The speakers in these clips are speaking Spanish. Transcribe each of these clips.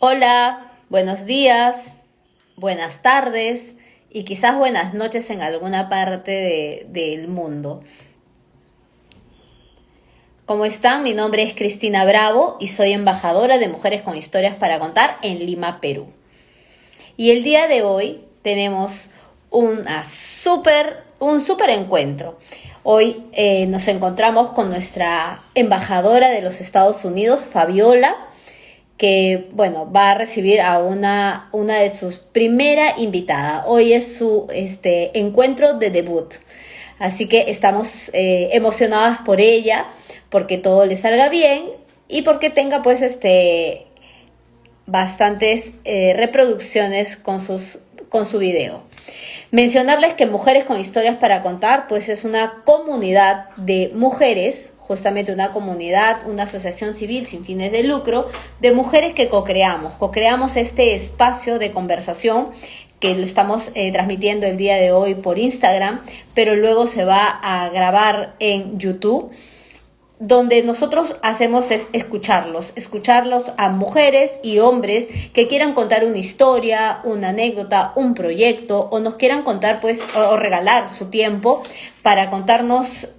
Hola, buenos días, buenas tardes y quizás buenas noches en alguna parte del mundo. ¿Cómo están? Mi nombre es Cristina Bravo y soy embajadora de Mujeres con Historias para Contar en Lima, Perú. Y el día de hoy tenemos un súper encuentro. Hoy nos encontramos con nuestra embajadora de los Estados Unidos, Fabiola, que, bueno, va a recibir a una de sus primera invitada. Hoy es su encuentro de debut. Así que estamos emocionadas por ella, porque todo le salga bien y porque tenga pues bastantes reproducciones con su video. Mencionarles que Mujeres con Historias para Contar, pues es una comunidad de mujeres, justamente una comunidad, una asociación civil sin fines de lucro, de mujeres que co-creamos este espacio de conversación que lo estamos transmitiendo el día de hoy por Instagram, pero luego se va a grabar en YouTube, donde nosotros hacemos es escucharlos a mujeres y hombres que quieran contar una historia, una anécdota, un proyecto, o nos quieran contar pues, o regalar su tiempo para contarnos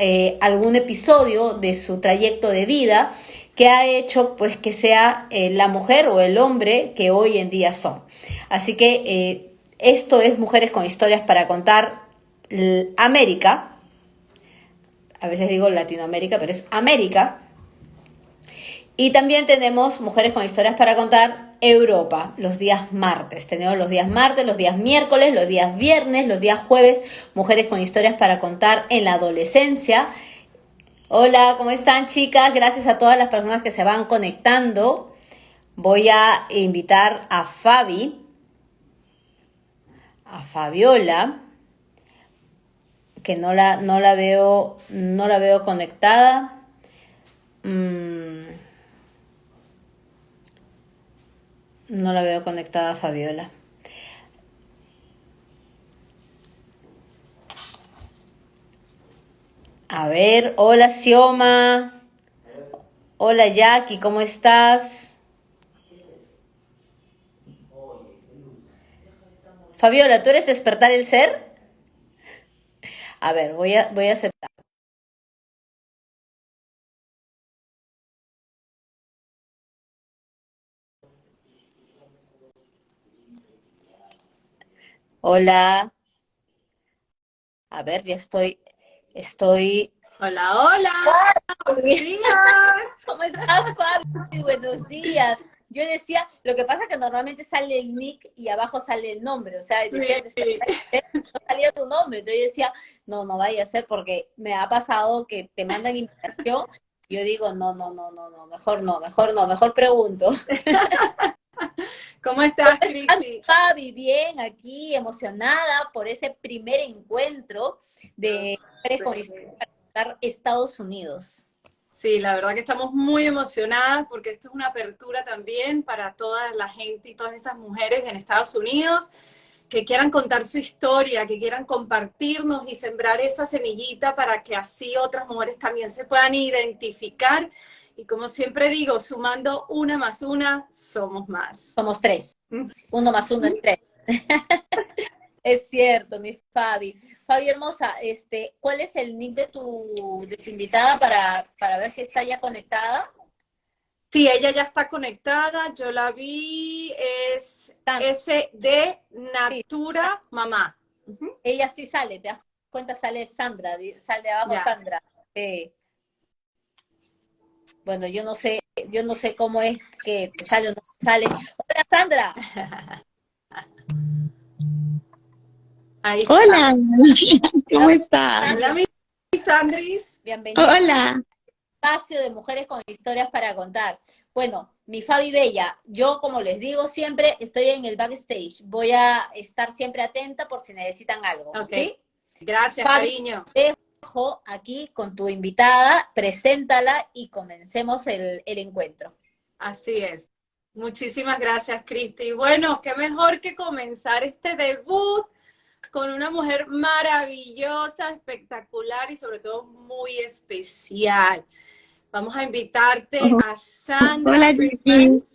algún episodio de su trayecto de vida que ha hecho pues que sea la mujer o el hombre que hoy en día son. Así que esto es Mujeres con Historias para Contar América. A veces digo Latinoamérica, pero es América. Y también tenemos Mujeres con Historias para Contar Europa, los días martes. Tenemos los días martes, los días miércoles, los días viernes, los días jueves, Mujeres con Historias para Contar en la adolescencia. Hola, ¿cómo están, chicas? Gracias a todas las personas que se van conectando. Voy a invitar a Fabiola, que no la veo conectada. No la veo conectada, Fabiola. A ver, hola Xioma. Hola Jackie, ¿cómo estás? Fabiola, ¿tú eres Despertar el Ser? A ver, voy a aceptar. Hola. A ver, estoy. Hola, hola, buenos días. ¿Cómo estás, Fabi? Buenos días. Yo decía, lo que pasa es que normalmente sale el nick y abajo sale el nombre, o sea, decía Sí. Despertar el Ser, no salía tu nombre. Entonces yo decía, no, no vaya a ser porque me ha pasado que te mandan invitación. Yo digo, no, mejor no, mejor pregunto. ¿Cómo estás, Cristi? Fabi, bien, aquí emocionada por ese primer encuentro de mujeres con historia para contar Estados Unidos. Sí, la verdad que estamos muy emocionadas porque esto es una apertura también para toda la gente y todas esas mujeres en Estados Unidos que quieran contar su historia, que quieran compartirnos y sembrar esa semillita para que así otras mujeres también se puedan identificar. Y como siempre digo, sumando una más una, somos más. Somos tres. Uno más uno es tres. Es cierto, mi Fabi. Fabi hermosa, ¿cuál es el nick de tu invitada para ver si está ya conectada? Sí, ella ya está conectada, yo la vi, es Tan- S de Sí, Natura Mamá. Ujú. ella sí sale, te das cuenta, sale Sandra, sale abajo Ya. Sandra. Bueno, yo no sé cómo es que te sale o no te sale. Hola Sandra, Ahí está. Hola, ¿cómo estás? Hola, mi Sandris. bienvenida Hola. al espacio de Mujeres con Historias para Contar. Bueno, mi Fabi Bella, yo como les digo siempre estoy en el backstage. Voy a estar siempre atenta por si necesitan algo, Ok, ¿sí? gracias, Fabi, cariño. te dejo aquí con tu invitada, preséntala y comencemos el encuentro. Así es. Muchísimas gracias, Cristi. Bueno, qué mejor que comenzar este debut con una mujer maravillosa, espectacular y sobre todo muy especial. Vamos a invitarte a Sandra Hola, Friedman. Gigi.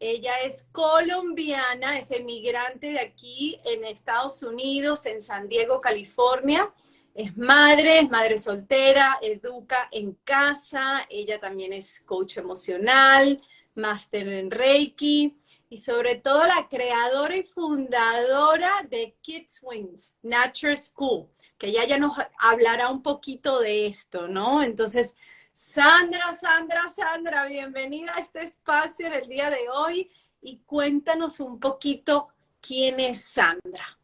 Ella es colombiana, es emigrante de aquí en Estados Unidos, en San Diego, California. Es madre soltera, educa en casa. Ella también es coach emocional, máster en Reiki y sobre todo la creadora y fundadora de Kids Wings, Nature School, que ella ya nos hablará un poquito de esto, ¿no? Entonces, Sandra, bienvenida a este espacio en el día de hoy y cuéntanos un poquito quién es Sandra.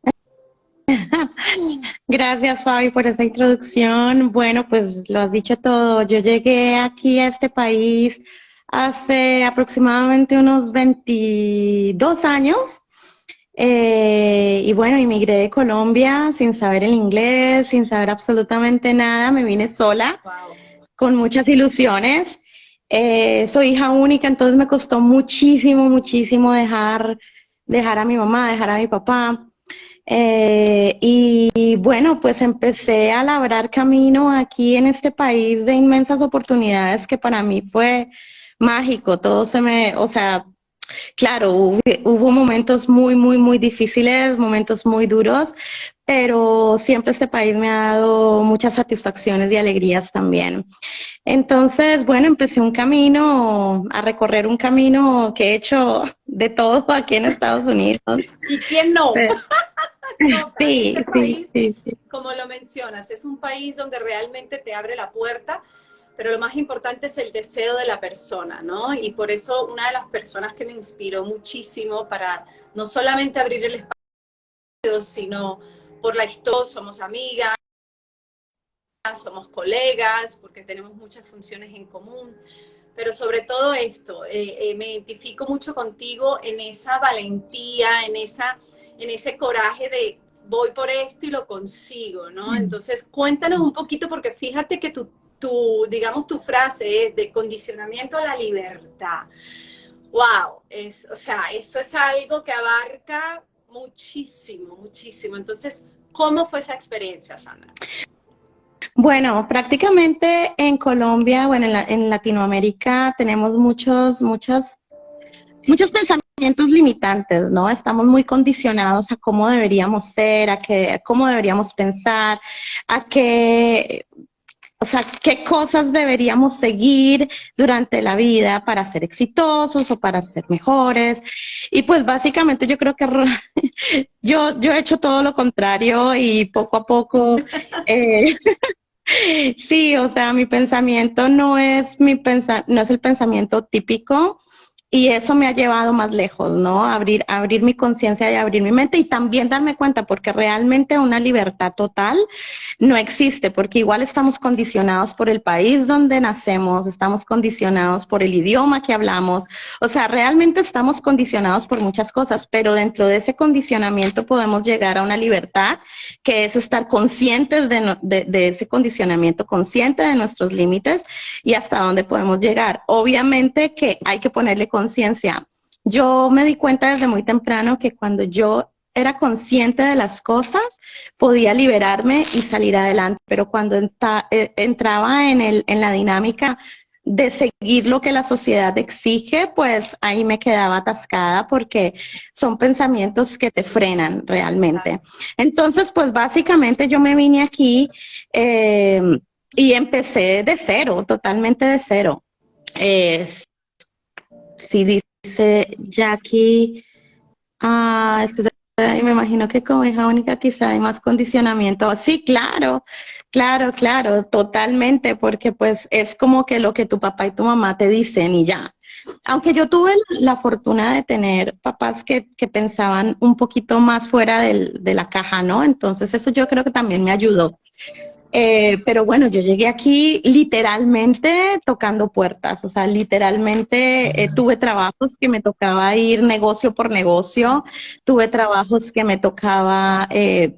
Gracias, Fabi, por esa introducción. Bueno, pues lo has dicho todo. Yo llegué aquí a este país hace aproximadamente unos 22 años. Y bueno, inmigré de Colombia sin saber el inglés, sin saber absolutamente nada. Me vine sola, Wow. con muchas ilusiones. Soy hija única, entonces me costó muchísimo dejar a mi mamá, dejar a mi papá. Y bueno, pues empecé a labrar camino aquí en este país de inmensas oportunidades que para mí fue mágico. Todo o sea, claro, hubo momentos muy difíciles, momentos muy duros, pero siempre este país me ha dado muchas satisfacciones y alegrías también. Entonces, bueno, empecé a recorrer un camino que he hecho de todo aquí en Estados Unidos. ¿Y quién no? No, Sí, este sí, país, sí, sí. como lo mencionas, es un país donde realmente te abre la puerta, pero lo más importante es el deseo de la persona, ¿no? Y por eso una de las personas que me inspiró muchísimo para no solamente abrir el espacio, sino por la historia, somos amigas, somos colegas, porque tenemos muchas funciones en común, pero sobre todo esto, me identifico mucho contigo en esa valentía, en ese coraje de voy por esto y lo consigo, ¿no? Entonces, cuéntanos un poquito, porque fíjate que digamos, tu frase es de condicionamiento a la libertad. Wow, o sea, eso es algo que abarca muchísimo. Entonces, ¿cómo fue esa experiencia, Sandra? Bueno, prácticamente en Colombia, bueno, en Latinoamérica tenemos muchos pensamientos limitantes, ¿no? Estamos muy condicionados a cómo deberíamos ser, a cómo deberíamos pensar, o sea, qué cosas deberíamos seguir durante la vida para ser exitosos o para ser mejores. Y pues básicamente yo creo que yo he hecho todo lo contrario y poco a poco eh, sí, o sea, mi pensamiento no es el pensamiento típico y eso me ha llevado más lejos, ¿no? Abrir mi conciencia y abrir mi mente y también darme cuenta porque realmente una libertad total no existe porque igual estamos condicionados por el país donde nacemos, estamos condicionados por el idioma que hablamos, o sea, realmente estamos condicionados por muchas cosas, pero dentro de ese condicionamiento podemos llegar a una libertad que es estar conscientes de ese condicionamiento, consciente de nuestros límites y hasta dónde podemos llegar. Obviamente que hay que ponerle conciencia. Yo me di cuenta desde muy temprano que cuando yo era consciente de las cosas, podía liberarme y salir adelante, pero cuando entraba en la dinámica de seguir lo que la sociedad exige, pues ahí me quedaba atascada porque son pensamientos que te frenan realmente. Entonces, pues básicamente yo me vine aquí y empecé de cero, totalmente de cero. Si dice Jackie, y me imagino que como hija única quizá hay más condicionamiento. Sí, claro, totalmente, porque pues es como que lo que tu papá y tu mamá te dicen y ya. Aunque yo tuve la fortuna de tener papás que pensaban un poquito más fuera de la caja, ¿no? Entonces eso yo creo que también me ayudó. Pero bueno, yo llegué aquí literalmente tocando puertas, o sea, literalmente tuve trabajos que me tocaba ir negocio por negocio, tuve trabajos que me tocaba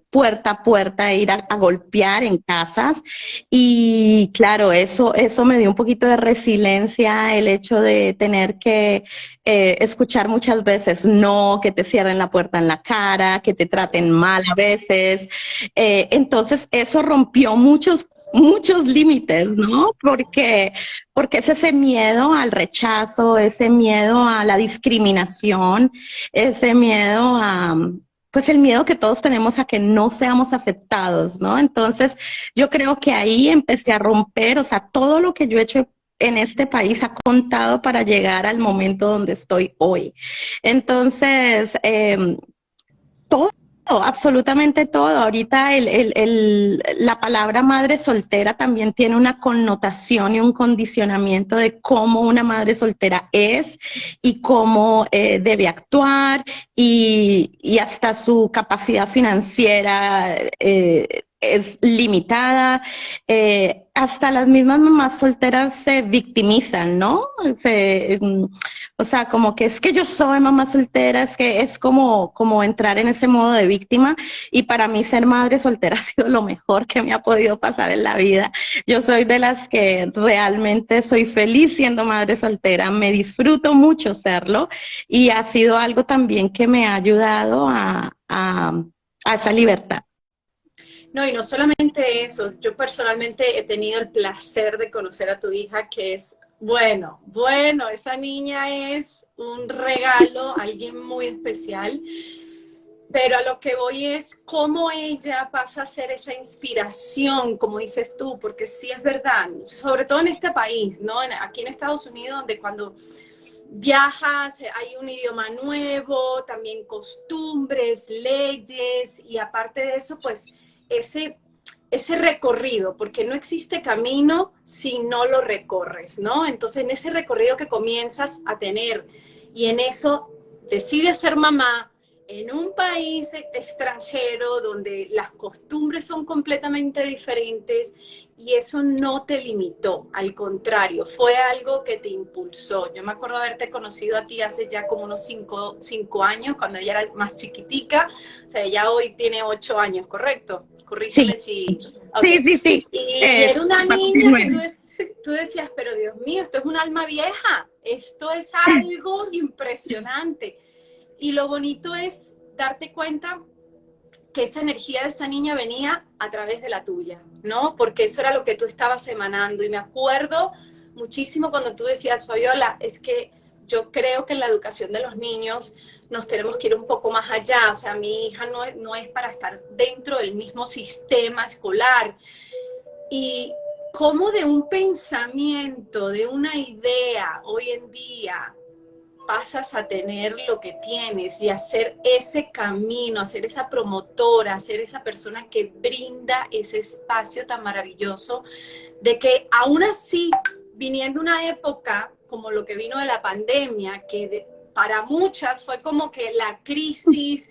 puerta a puerta ir a golpear en casas y claro, eso me dio un poquito de resiliencia, el hecho de tener que escuchar muchas veces no, que te cierren la puerta en la cara, que te traten mal a veces. Entonces, eso rompió muchos límites, ¿no? Porque es ese miedo al rechazo, ese miedo a la discriminación, ese miedo a, pues el miedo que todos tenemos a que no seamos aceptados, ¿no? Entonces, yo creo que ahí empecé a romper, o sea, todo lo que yo he hecho en este país ha contado para llegar al momento donde estoy hoy. Entonces, todo, absolutamente todo. Ahorita la palabra madre soltera también tiene una connotación y un condicionamiento de cómo una madre soltera es y cómo debe actuar y hasta su capacidad financiera es limitada. Hasta las mismas mamás solteras se victimizan, ¿no? O sea, como que es que yo soy mamá soltera, es que es como entrar en ese modo de víctima, y para mí ser madre soltera ha sido lo mejor que me ha podido pasar en la vida. Yo soy de las que realmente soy feliz siendo madre soltera, me disfruto mucho serlo, y ha sido algo también que me ha ayudado a esa libertad. No, y no solamente eso, yo personalmente he tenido el placer de conocer a tu hija, que es, bueno, esa niña es un regalo, alguien muy especial, pero a lo que voy es cómo ella pasa a ser esa inspiración, como dices tú, porque sí es verdad, sobre todo en este país, ¿no? Aquí en Estados Unidos, donde cuando viajas, hay un idioma nuevo, también costumbres, leyes, y aparte de eso, pues ese recorrido, porque no existe camino si no lo recorres, ¿no? Entonces, en ese recorrido que comienzas a tener, y en eso decides ser mamá, en un país extranjero donde las costumbres son completamente diferentes, y eso no te limitó, al contrario, fue algo que te impulsó. Yo me acuerdo haberte conocido a ti hace ya como unos 5 años, cuando ella era más chiquitica, o sea, ella hoy tiene 8 años, ¿correcto? Corrígeme Sí, si... Okay. sí. Y era una niña que tú decías, pero Dios mío, esto es un alma vieja, esto es algo impresionante. Y lo bonito es darte cuenta que esa energía de esa niña venía a través de la tuya, ¿no? Porque eso era lo que tú estabas emanando. Y me acuerdo muchísimo cuando tú decías, Fabiola, es que yo creo que en la educación de los niños nos tenemos que ir un poco más allá. O sea, mi hija no es para estar dentro del mismo sistema escolar. Y cómo de un pensamiento, de una idea hoy en día, pasas a tener lo que tienes y hacer ese camino, hacer esa promotora, hacer esa persona que brinda ese espacio tan maravilloso, de que aún así, viniendo una época como lo que vino de la pandemia, que para muchas fue como que la crisis,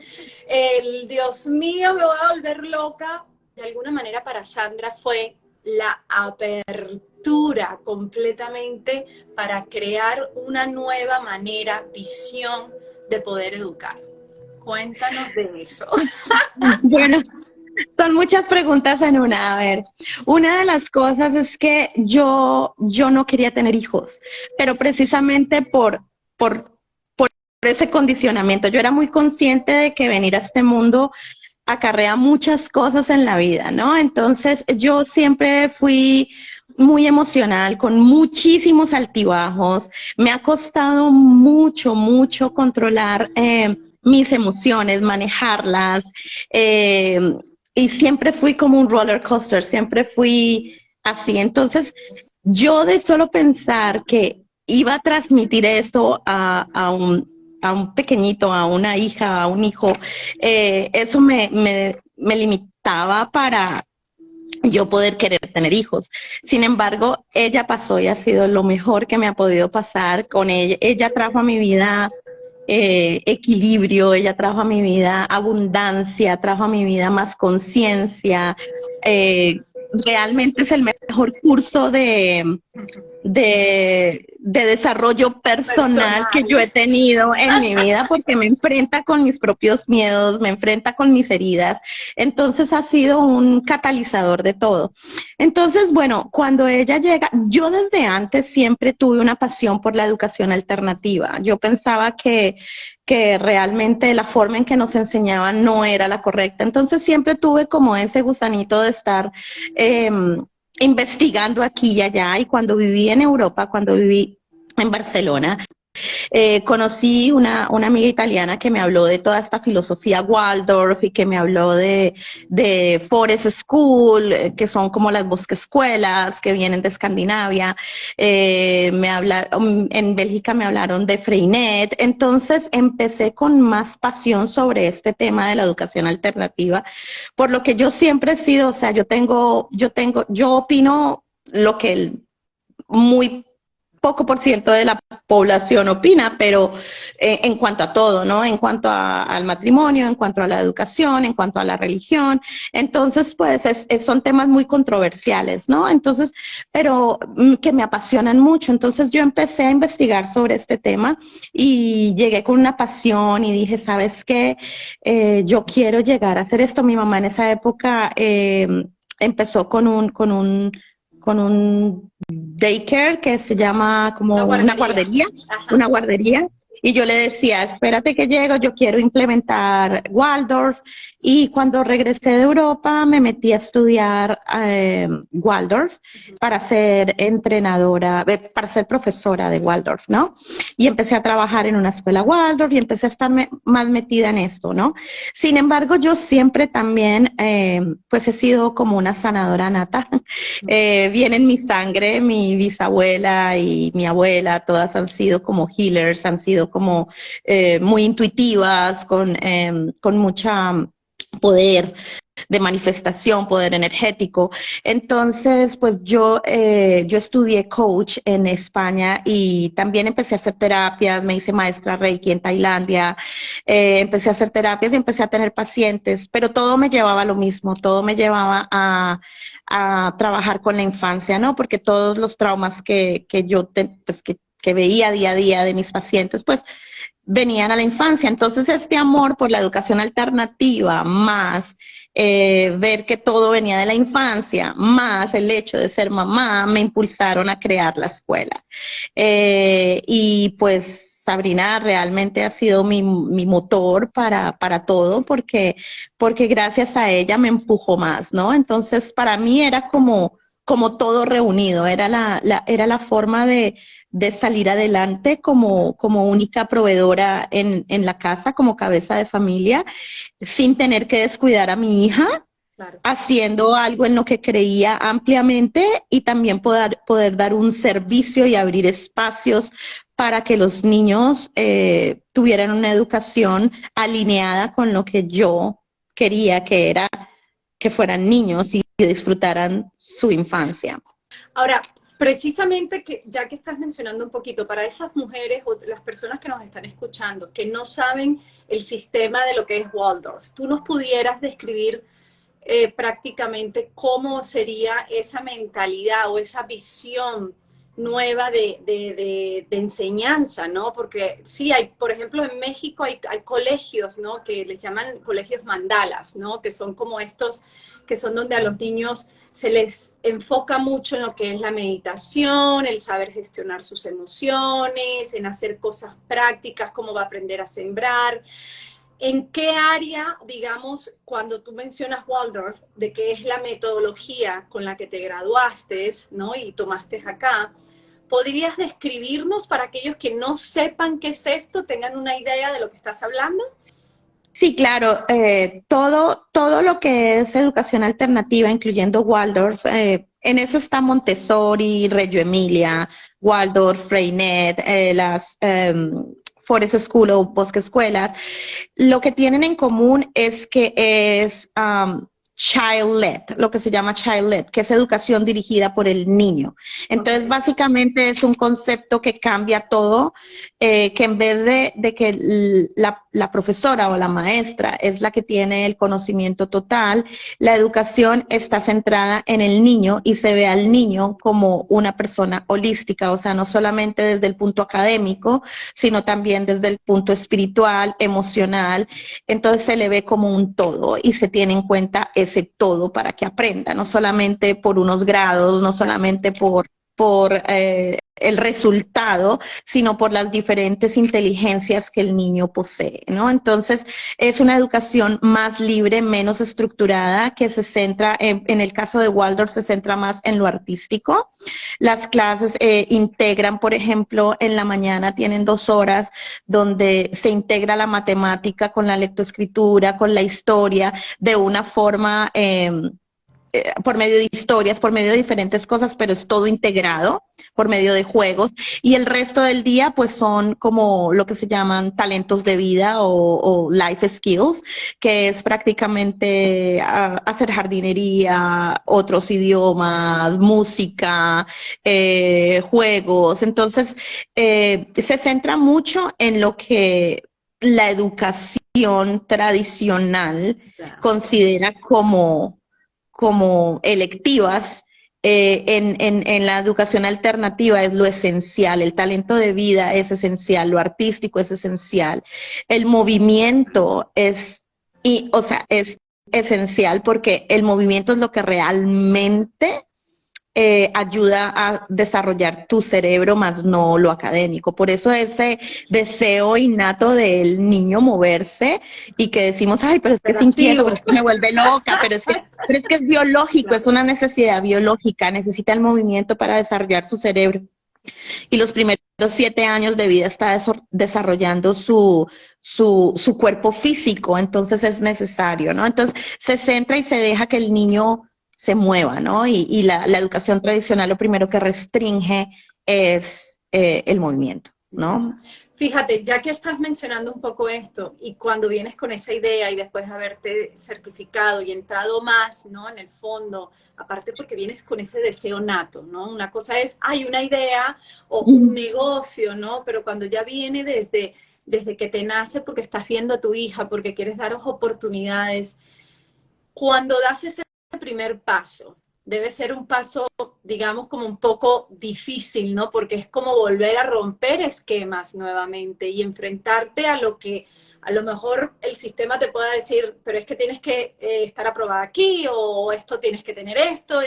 el Dios mío, me voy a volver loca, de alguna manera para Sandra fue la apertura completamente para crear una nueva manera, visión de poder educar. Cuéntanos de eso. Bueno, son muchas preguntas en una. A ver, una de las cosas es que yo no quería tener hijos, pero precisamente por ese condicionamiento. Yo era muy consciente de que venir a este mundo acarrea muchas cosas en la vida, ¿no? Entonces yo siempre fui muy emocional, con muchísimos altibajos. Me ha costado mucho controlar mis emociones, manejarlas. eh, y siempre fui como un roller coaster, siempre fui así. Entonces, yo de solo pensar que iba a transmitir eso a un pequeñito, a una hija, a un hijo, eso me limitaba para yo poder querer tener hijos. Sin embargo, ella pasó y ha sido lo mejor que me ha podido pasar con ella. Ella trajo a mi vida equilibrio, ella trajo a mi vida abundancia, trajo a mi vida más conciencia. Realmente es el mejor curso de desarrollo personal que yo he tenido en mi vida, porque me enfrenta con mis propios miedos, me enfrenta con mis heridas. Entonces ha sido un catalizador de todo. Entonces, bueno, cuando ella llega, yo desde antes siempre tuve una pasión por la educación alternativa. Yo pensaba que realmente la forma en que nos enseñaban no era la correcta. Entonces siempre tuve como ese gusanito de estar investigando aquí y allá, y cuando viví en Europa, cuando viví en Barcelona, conocí una amiga italiana que me habló de toda esta filosofía Waldorf y que me habló de Forest School, que son como las bosquescuelas que vienen de Escandinavia. En Bélgica me hablaron de Freinet. Entonces empecé con más pasión sobre este tema de la educación alternativa, por lo que yo siempre he sido, o sea, yo opino lo que muy poco por ciento de la población opina, pero en cuanto a todo, ¿no? En cuanto al matrimonio, en cuanto a la educación, en cuanto a la religión. Entonces, pues son temas muy controversiales, ¿no? Entonces, pero que me apasionan mucho. Entonces yo empecé a investigar sobre este tema y llegué con una pasión y dije, ¿sabes qué? Yo quiero llegar a hacer esto. Mi mamá en esa época empezó con un daycare que se llama como Ajá. una guardería. Y yo le decía, espérate que llego, yo quiero implementar Waldorf. Y cuando regresé de Europa me metí a estudiar Waldorf para ser entrenadora, para ser profesora de Waldorf, ¿no? Y empecé a trabajar en una escuela Waldorf y empecé a estar más metida en esto, ¿no? Sin embargo, yo siempre también, pues he sido como una sanadora nata. Viene en mi sangre, mi bisabuela y mi abuela, todas han sido como healers, han sido como muy intuitivas, con mucha poder de manifestación, poder energético. Entonces, pues yo estudié coach en España y también empecé a hacer terapias, me hice maestra Reiki en Tailandia, empecé a hacer terapias y empecé a tener pacientes, pero todo me llevaba a lo mismo, todo me llevaba a trabajar con la infancia, ¿no? Porque todos los traumas que veía día a día de mis pacientes, pues venían a la infancia. Entonces, este amor por la educación alternativa, más ver que todo venía de la infancia, más el hecho de ser mamá, me impulsaron a crear la escuela. Y pues Sabrina realmente ha sido mi motor para todo, porque gracias a ella me empujó más, ¿no? Entonces, para mí era como todo reunido, era la forma de salir adelante como única proveedora en la casa, como cabeza de familia, sin tener que descuidar a mi hija, Claro. haciendo algo en lo que creía ampliamente y también poder dar un servicio y abrir espacios para que los niños tuvieran una educación alineada con lo que yo quería, que era que fueran niños y disfrutaran su infancia. Ahora, precisamente que ya que estás mencionando un poquito, para esas mujeres o las personas que nos están escuchando, que no saben el sistema de lo que es Waldorf, ¿tú nos pudieras describir prácticamente cómo sería esa mentalidad o esa visión nueva de enseñanza, ¿no? Porque sí, hay, por ejemplo, en México hay colegios, ¿no? Que les llaman colegios mandalas, ¿no? Que son como estos, que son donde a los niños se les enfoca mucho en lo que es la meditación, el saber gestionar sus emociones, en hacer cosas prácticas, cómo va a aprender a sembrar. ¿En qué área, digamos, cuando tú mencionas Waldorf, de qué es la metodología con la que te graduaste, ¿no? Y tomaste acá, ¿podrías describirnos para aquellos que no sepan qué es esto, tengan una idea de lo que estás hablando? Sí, claro, todo lo que es educación alternativa, incluyendo Waldorf, en eso está Montessori, Reggio Emilia, Waldorf, Freinet, las Forest School o Bosque Escuelas. Lo que tienen en común es que es child-led, lo que se llama child-led, que es educación dirigida por el niño. Entonces, básicamente es un concepto que cambia todo, que en vez de que la profesora o la maestra es la que tiene el conocimiento total, la educación está centrada en el niño y se ve al niño como una persona holística, o sea, no solamente desde el punto académico, sino también desde el punto espiritual, emocional. Entonces se le ve como un todo y se tiene en cuenta ese todo para que aprenda, no solamente por unos grados, no solamente por por el resultado, sino por las diferentes inteligencias que el niño posee, ¿no? Entonces, es una educación más libre, menos estructurada, que se centra, en el caso de Waldorf, se centra más en lo artístico. Las clases integran, por ejemplo, en la mañana tienen 2 horas donde se integra la matemática con la lectoescritura, con la historia, de una forma por medio de historias, por medio de diferentes cosas, pero es todo integrado por medio de juegos. Y el resto del día, pues son como lo que se llaman talentos de vida o life skills, que es prácticamente hacer jardinería, otros idiomas, música, juegos. Entonces, se centra mucho en lo que la educación tradicional considera como electivas. En la educación alternativa es lo esencial, el talento de vida es esencial, lo artístico es esencial, el movimiento es esencial, porque el movimiento es lo que realmente ayuda a desarrollar tu cerebro, más no lo académico. Por eso ese deseo innato del niño moverse, y que decimos, ay, pero es que es inquieto, pero es que me vuelve loca, pero es que es biológico, es una necesidad biológica, necesita el movimiento para desarrollar su cerebro. Y los primeros 7 años de vida está desarrollando su cuerpo físico, entonces es necesario, ¿no? Entonces se centra y se deja que el niño se mueva, ¿no? Y la educación tradicional lo primero que restringe es el movimiento, ¿no? Fíjate, ya que estás mencionando un poco esto, y cuando vienes con esa idea y después de haberte certificado y entrado más, ¿no? En el fondo, aparte porque vienes con ese deseo nato, ¿no? Una cosa es, hay una idea o un negocio, ¿no? Pero cuando ya viene desde que te nace, porque estás viendo a tu hija, porque quieres daros oportunidades, cuando das ese primer paso, debe ser un paso, digamos, como un poco difícil, ¿no? Porque es como volver a romper esquemas nuevamente y enfrentarte a lo que a lo mejor el sistema te pueda decir, pero es que tienes que estar aprobada aquí, o esto tienes que tener esto.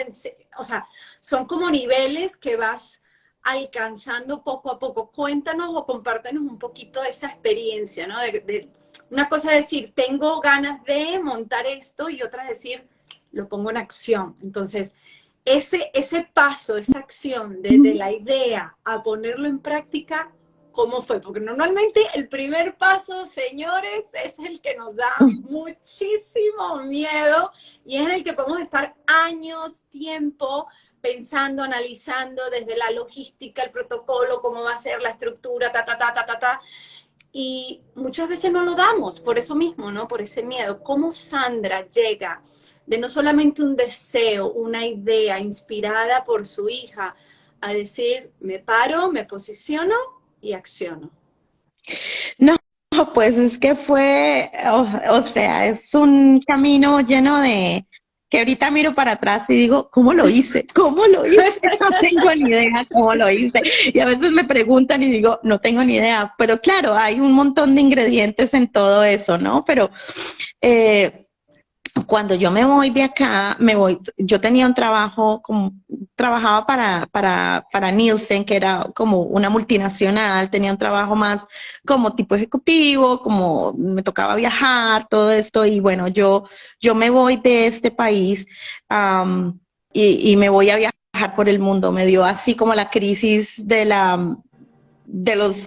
O sea, son como niveles que vas alcanzando poco a poco. Cuéntanos o compártenos un poquito de esa experiencia, ¿no? Una cosa es decir, tengo ganas de montar esto, y otra es decir, lo pongo en acción. Entonces, ese paso, esa acción de la idea a ponerlo en práctica, ¿cómo fue? Porque normalmente el primer paso, señores, es el que nos da muchísimo miedo, y es en el que podemos estar años, tiempo, pensando, analizando desde la logística, el protocolo, cómo va a ser la estructura, y muchas veces no lo damos por eso mismo, ¿no? Por ese miedo. ¿Cómo Sandra llega de no solamente un deseo, una idea inspirada por su hija, a decir, me paro, me posiciono y acciono? No, pues es que fue, o sea, es un camino lleno de, que ahorita miro para atrás y digo, ¿cómo lo hice? ¿Cómo lo hice? No tengo ni idea cómo lo hice. Y a veces me preguntan y digo, no tengo ni idea. Pero claro, hay un montón de ingredientes en todo eso, ¿no? Pero cuando yo me voy de acá, yo tenía un trabajo, trabajaba para Nielsen, que era como una multinacional, tenía un trabajo más como tipo ejecutivo, como me tocaba viajar, todo esto, y bueno, yo me voy de este país, y me voy a viajar por el mundo. Me dio así como la crisis de los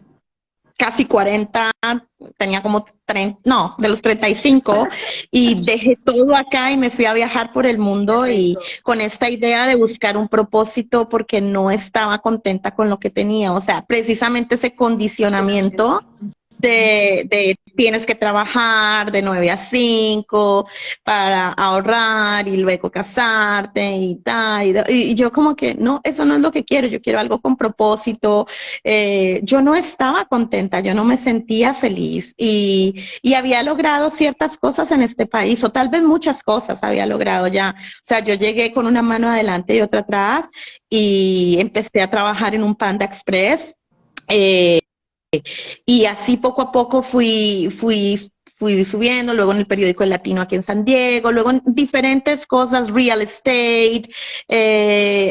casi 40, tenía como 30, no, de los 35, y dejé todo acá y me fui a viajar por el mundo, y con esta idea de buscar un propósito, porque no estaba contenta con lo que tenía. O sea, precisamente ese condicionamiento de tienes que trabajar de 9 a 5 para ahorrar y luego casarte y tal. Y yo como que, no, eso no es lo que quiero, yo quiero algo con propósito. Yo no estaba contenta, yo no me sentía feliz, y había logrado ciertas cosas en este país, o tal vez muchas cosas había logrado ya. O sea, yo llegué con una mano adelante y otra atrás, y empecé a trabajar en un Panda Express. Y así poco a poco fui fui subiendo, luego en el periódico El Latino aquí en San Diego, luego en diferentes cosas, real estate,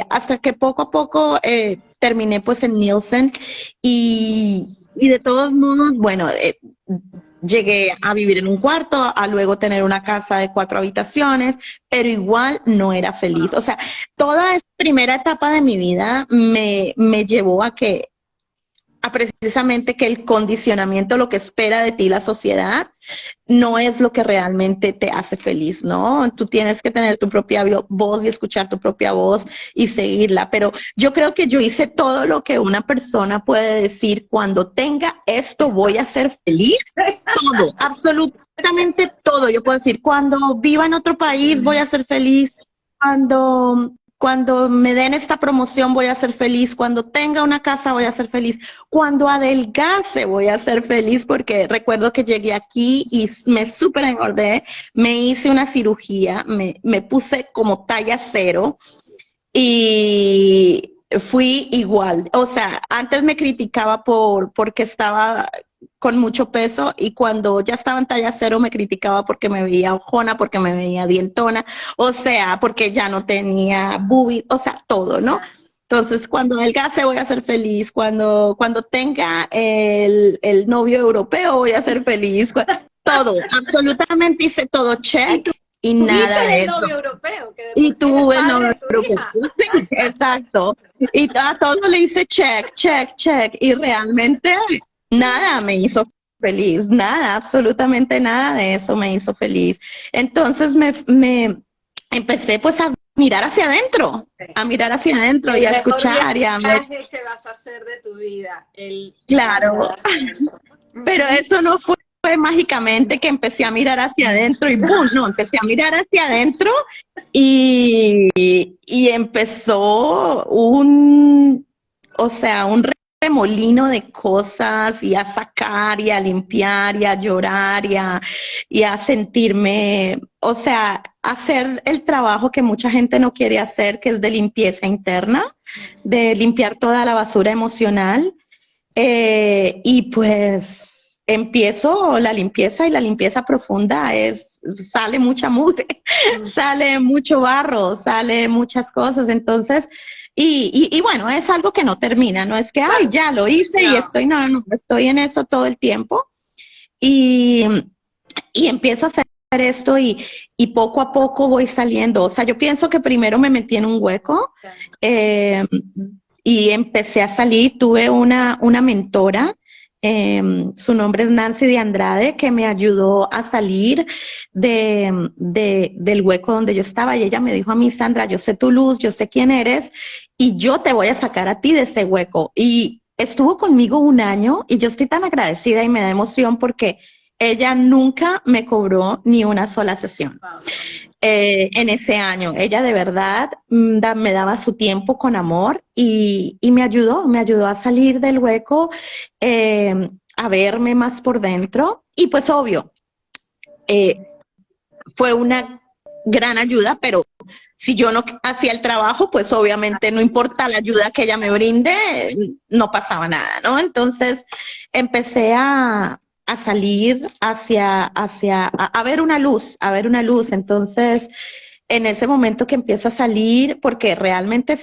hasta que poco a poco terminé pues en Nielsen y de todos modos, bueno, llegué a vivir en un cuarto, a luego tener una casa de 4 habitaciones, pero igual no era feliz. O sea, toda esa primera etapa de mi vida me llevó a precisamente que el condicionamiento, lo que espera de ti la sociedad, no es lo que realmente te hace feliz, ¿no? Tú tienes que tener tu propia voz y escuchar tu propia voz y seguirla. Pero yo creo que yo hice todo lo que una persona puede decir: cuando tenga esto voy a ser feliz. Todo, absolutamente todo. Yo puedo decir: cuando viva en otro país voy a ser feliz. Cuando me den esta promoción voy a ser feliz, cuando tenga una casa voy a ser feliz, cuando adelgace voy a ser feliz, porque recuerdo que llegué aquí y me súper engordé, me hice una cirugía, me puse como talla 0 y fui igual. O sea, antes me criticaba porque estaba con mucho peso, y cuando ya estaba en talla 0 me criticaba porque me veía ojona, porque me veía dientona, o sea, porque ya no tenía boobies, o sea, todo, ¿no? Entonces, cuando adelgace voy a ser feliz, cuando tenga el novio europeo voy a ser feliz, todo, absolutamente hice todo check y nada de el eso. novio europeo, que de Y por sí es tuve el padre novio de tu europeo. hija. Sí, exacto. Y a todo le hice check, check, check. Y realmente nada me hizo feliz, nada, absolutamente nada de eso me hizo feliz. Entonces me empecé pues a mirar hacia adentro, y a mejor escuchar y a ver. viaje que vas a hacer de tu vida, el Claro, mirar hacia adentro. pero eso no fue mágicamente que empecé a mirar hacia adentro y ¡boom! No, empecé a mirar hacia adentro y empezó o sea, un remolino de cosas, y a sacar y a limpiar y a llorar y a sentirme, o sea, hacer el trabajo que mucha gente no quiere hacer, que es de limpieza interna, de limpiar toda la basura emocional. Y pues empiezo la limpieza, y la limpieza profunda sale mucha mugre, sale mucho barro, sale muchas cosas. Entonces, y bueno, es algo que no termina, no es que, ay, ya lo hice y estoy, no, estoy en eso todo el tiempo. Y, y empiezo a hacer esto y poco a poco voy saliendo. O sea, yo pienso que primero me metí en un hueco, y empecé a salir. Tuve una mentora, su nombre es Nancy de Andrade, que me ayudó a salir del hueco donde yo estaba, y ella me dijo a mí: Sandra, yo sé tu luz, yo sé quién eres, y yo te voy a sacar a ti de ese hueco. Y estuvo conmigo 1 año, y yo estoy tan agradecida y me da emoción porque ella nunca me cobró ni una sola sesión. En ese año, ella de verdad me daba su tiempo con amor y me ayudó a salir del hueco, a verme más por dentro. Y pues obvio, fue una gran ayuda, pero si yo no hacía el trabajo, pues obviamente no importa la ayuda que ella me brinde, no pasaba nada, ¿no? Entonces empecé a salir a ver una luz, Entonces, en ese momento que empiezo a salir, porque realmente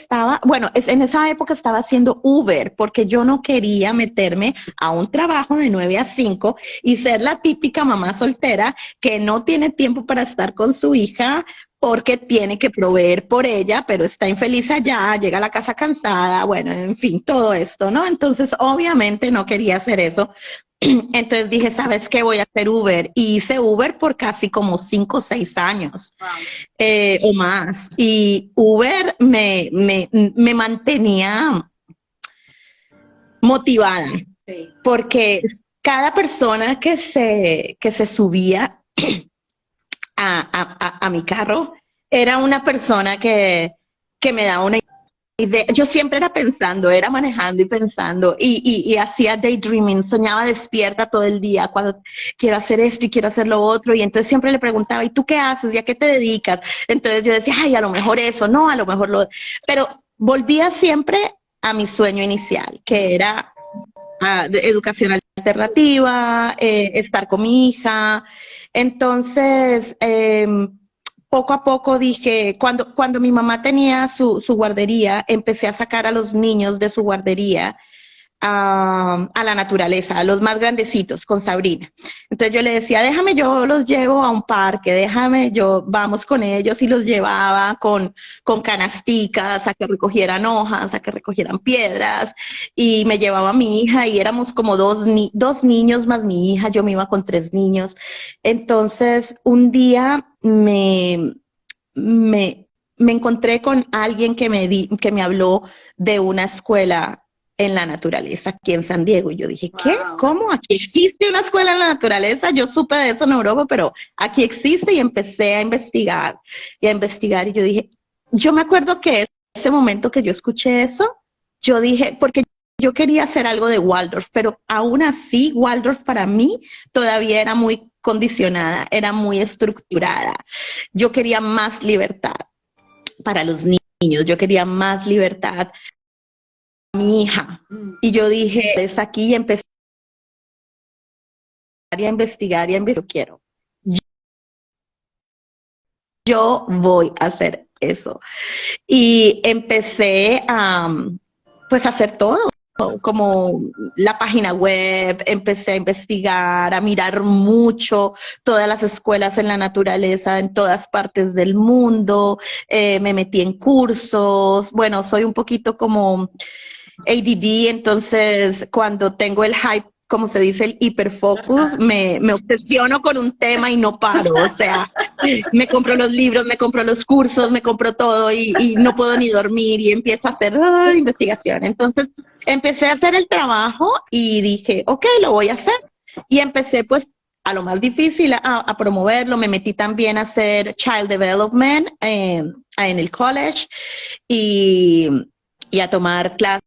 en esa época estaba haciendo Uber, porque yo no quería meterme a un trabajo de 9 a 5 y ser la típica mamá soltera que no tiene tiempo para estar con su hija, porque tiene que proveer por ella, pero está infeliz allá, llega a la casa cansada, bueno, en fin, todo esto, ¿no? Entonces, obviamente no quería hacer eso. Entonces dije, ¿sabes qué? Voy a hacer Uber. Y hice Uber por casi como 5 o 6 años, o más. Y Uber me mantenía motivada, porque cada persona que se subía a mi carro era una persona que me daba una idea. Yo siempre era manejando y pensando, y hacía daydreaming, soñaba despierta todo el día, cuando quiero hacer esto y quiero hacer lo otro, y entonces siempre le preguntaba: ¿y tú qué haces? ¿Y a qué te dedicas? Entonces yo decía: ay, a lo mejor eso, no, a lo mejor pero volvía siempre a mi sueño inicial, que era de educación alternativa, estar con mi hija. Entonces, poco a poco dije, cuando mi mamá tenía su guardería, empecé a sacar a los niños de su guardería a la naturaleza, a los más grandecitos con Sabrina. Entonces yo le decía, déjame, yo los llevo a un parque, déjame, yo vamos con ellos y los llevaba con canasticas a que recogieran hojas, a que recogieran piedras y me llevaba a mi hija y éramos como dos niños más mi hija, yo me iba con 3 niños. Entonces un día me encontré con alguien que me habló de una escuela en la naturaleza aquí en San Diego. Y yo dije, ¿qué? Wow. ¿Cómo? ¿Aquí existe una escuela en la naturaleza? Yo supe de eso en Europa, pero aquí existe y empecé a investigar y a investigar. Y yo dije, yo me acuerdo que ese momento que yo escuché eso, yo dije, porque yo quería hacer algo de Waldorf, pero aún así Waldorf para mí todavía era muy condicionada, era muy estructurada. Yo quería más libertad para los niños, yo quería más libertad a mi hija. Y yo dije, es aquí y empecé a investigar y a investigar. Yo quiero, yo voy a hacer eso. Y empecé a, pues, a hacer todo. Como la página web, empecé a investigar, a mirar mucho todas las escuelas en la naturaleza en todas partes del mundo, me metí en cursos, bueno, soy un poquito como ADD, entonces cuando tengo el hype, como se dice, el hiperfocus, me obsesiono con un tema y no paro, o sea, me compro los libros, me compro los cursos, me compro todo y no puedo ni dormir y empiezo a hacer investigación. Entonces empecé a hacer el trabajo y dije, ok, lo voy a hacer. Y empecé pues a lo más difícil, a promoverlo. Me metí también a hacer Child Development en el college y, y a tomar clases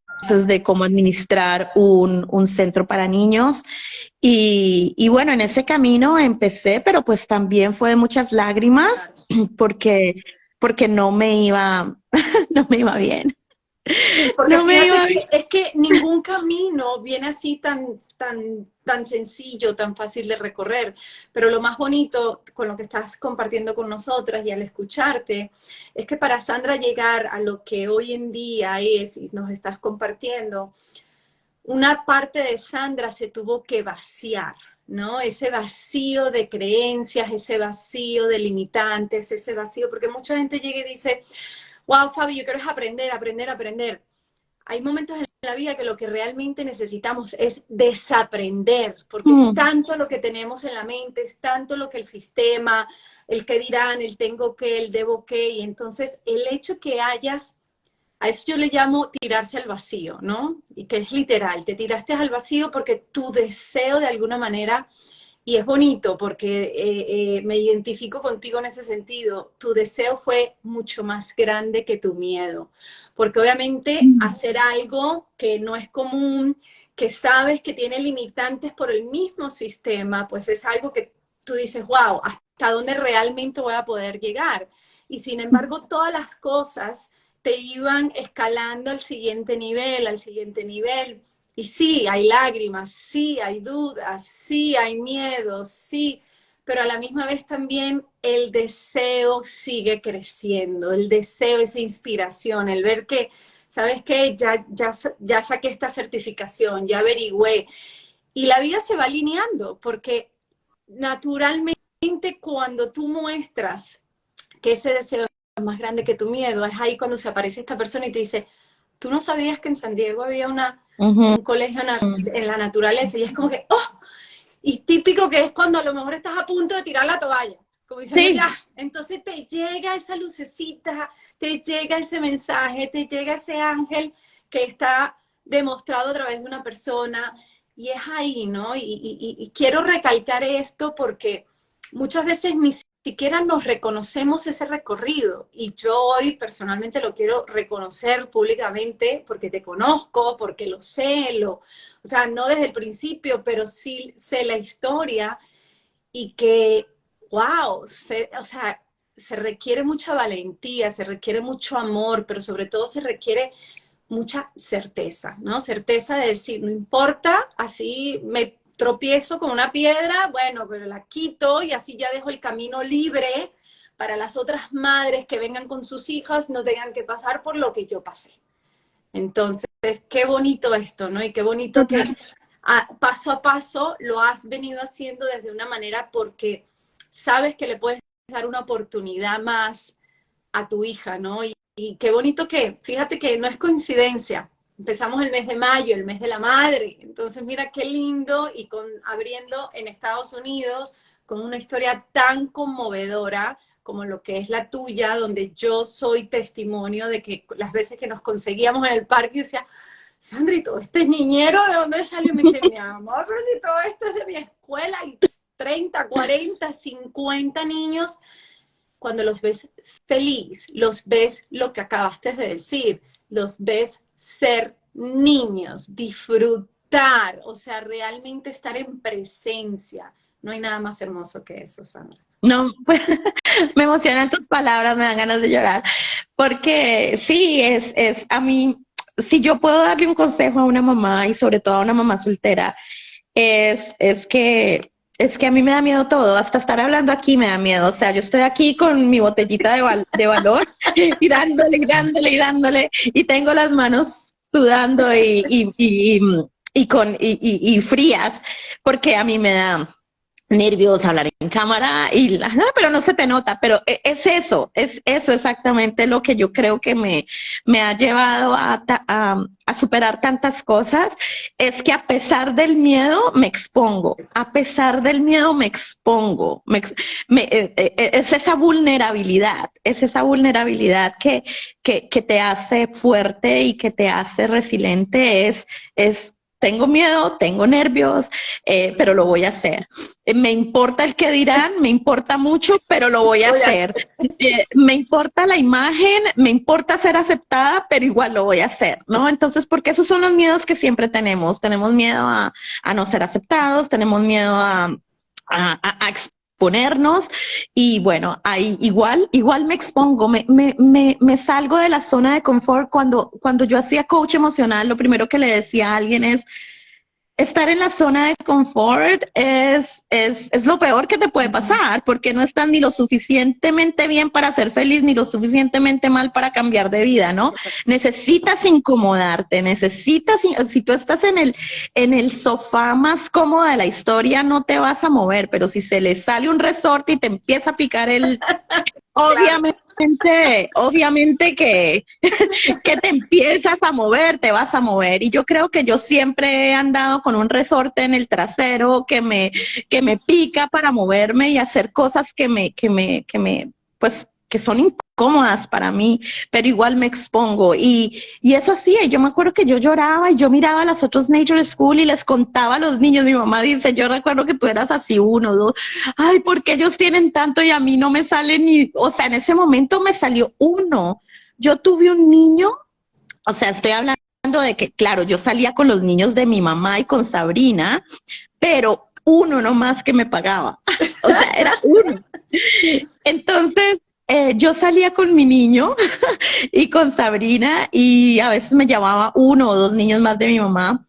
de cómo administrar un centro para niños. Y bueno, en ese camino empecé, pero pues también fue de muchas lágrimas porque no me iba, no me iba bien. Porque No me fíjate iba bien. que es que ningún camino viene así tan sencillo, tan fácil de recorrer. Pero lo más bonito con lo que estás compartiendo con nosotras y al escucharte, es que para Sandra llegar a lo que hoy en día es y nos estás compartiendo, una parte de Sandra se tuvo que vaciar, ¿no? Ese vacío de creencias, ese vacío de limitantes, ese vacío, porque mucha gente llega y dice, wow, Fabi, yo quiero es aprender, aprender, aprender. Hay momentos en la vida que lo que realmente necesitamos es desaprender, porque es Mm, tanto lo que tenemos en la mente, es tanto lo que el sistema, el que dirán, el tengo que, el debo que, y entonces el hecho que hayas, a eso yo le llamo tirarse al vacío, ¿no? Y que es literal, te tiraste al vacío porque tu deseo de alguna manera, y es bonito porque me identifico contigo en ese sentido, tu deseo fue mucho más grande que tu miedo, porque obviamente mm, hacer algo que no es común, que sabes que tiene limitantes por el mismo sistema, pues es algo que tú dices, wow, ¿hasta dónde realmente voy a poder llegar? Y sin embargo, todas las cosas te iban escalando al siguiente nivel, al siguiente nivel. Y sí, hay lágrimas, sí, hay dudas, sí, hay miedos, sí, pero a la misma vez también el deseo sigue creciendo, el deseo, esa inspiración, el ver que, ¿sabes qué? Ya saqué esta certificación, ya averigüé. Y la vida se va alineando, porque naturalmente cuando tú muestras que ese deseo es más grande que tu miedo, es ahí cuando se aparece esta persona y te dice, tú no sabías que en San Diego había ujú, un colegio en la naturaleza, y es como que, ¡oh! Y típico que es cuando a lo mejor estás a punto de tirar la toalla, como diciendo ya, sí. entonces te llega esa lucecita, te llega ese mensaje, te llega ese ángel que está demostrado a través de una persona, y es ahí, ¿no? Y quiero recalcar esto porque muchas veces ni siquiera nos reconocemos ese recorrido, y yo hoy personalmente lo quiero reconocer públicamente porque te conozco, porque lo sé, o sea, no desde el principio, pero sí sé la historia, y que, wow, o sea, se requiere mucha valentía, se requiere mucho amor, pero sobre todo se requiere mucha certeza, ¿no? Certeza de decir, no importa, así me tropiezo con una piedra, bueno, pero la quito y así ya dejo el camino libre para las otras madres que vengan con sus hijas, no tengan que pasar por lo que yo pasé. Entonces, qué bonito esto, ¿no? Y qué bonito que paso a paso lo has venido haciendo desde una manera porque sabes que le puedes dar una oportunidad más a tu hija, ¿no? Y qué bonito que, fíjate que no es coincidencia, empezamos el mes de mayo, el mes de la madre, entonces mira qué lindo y abriendo en Estados Unidos con una historia tan conmovedora como lo que es la tuya, donde yo soy testimonio de que las veces que nos conseguíamos en el parque, yo decía, Sandri, ¿todo este niñero de dónde salió? Me dice, mi amor, pero si todo esto es de mi escuela, y 30, 40, 50 niños, cuando los ves feliz, los ves lo que acabaste de decir, los ves ser niños, disfrutar, o sea, realmente estar en presencia. No hay nada más hermoso que eso, Sandra. No, pues me emocionan tus palabras, me dan ganas de llorar, porque sí, es a mí, si yo puedo darle un consejo a una mamá y sobre todo a una mamá soltera, es que a mí me da miedo todo, hasta estar hablando aquí me da miedo, o sea, yo estoy aquí con mi botellita de valor y dándole y dándole y dándole y tengo las manos sudando y frías, porque a mí me da nervios hablar en cámara pero no se te nota, pero es eso exactamente lo que yo creo que me ha llevado a superar tantas cosas, es que a pesar del miedo me expongo, a pesar del miedo me expongo, es esa vulnerabilidad que te hace fuerte y que te hace resiliente, tengo miedo, tengo nervios, pero lo voy a hacer. Me importa el que dirán, me importa mucho, pero lo voy a hacer. Me importa la imagen, me importa ser aceptada, pero igual lo voy a hacer, ¿no? Entonces, porque esos son los miedos que siempre tenemos. Tenemos miedo a no ser aceptados, tenemos miedo a exponernos y bueno, ahí igual me expongo, me salgo de la zona de confort. Cuando yo hacía coach emocional, lo primero que le decía a alguien es, estar en la zona de confort es lo peor que te puede pasar, porque no estás ni lo suficientemente bien para ser feliz, ni lo suficientemente mal para cambiar de vida, ¿no? Necesitas incomodarte, si tú estás en el sofá más cómodo de la historia, no te vas a mover, pero si se le sale un resorte y te empieza a picar obviamente que te empiezas a mover, te vas a mover. Y yo creo que yo siempre he andado con un resorte en el trasero que me pica para moverme y hacer cosas que son incómodas para mí, pero igual me expongo. Y eso hacía. Yo me acuerdo que yo lloraba y yo miraba a las otras Nature School y les contaba a los niños. Mi mamá dice, yo recuerdo que tú eras así 1, 2. Ay, ¿por qué ellos tienen tanto y a mí no me sale ni? O sea, en ese momento me salió 1. Yo tuve un niño, o sea, estoy hablando de que, claro, yo salía con los niños de mi mamá y con Sabrina, pero 1 nomás que me pagaba. O sea, era 1. Entonces, yo salía con mi niño y con Sabrina y a veces me llamaba 1 o 2 niños más de mi mamá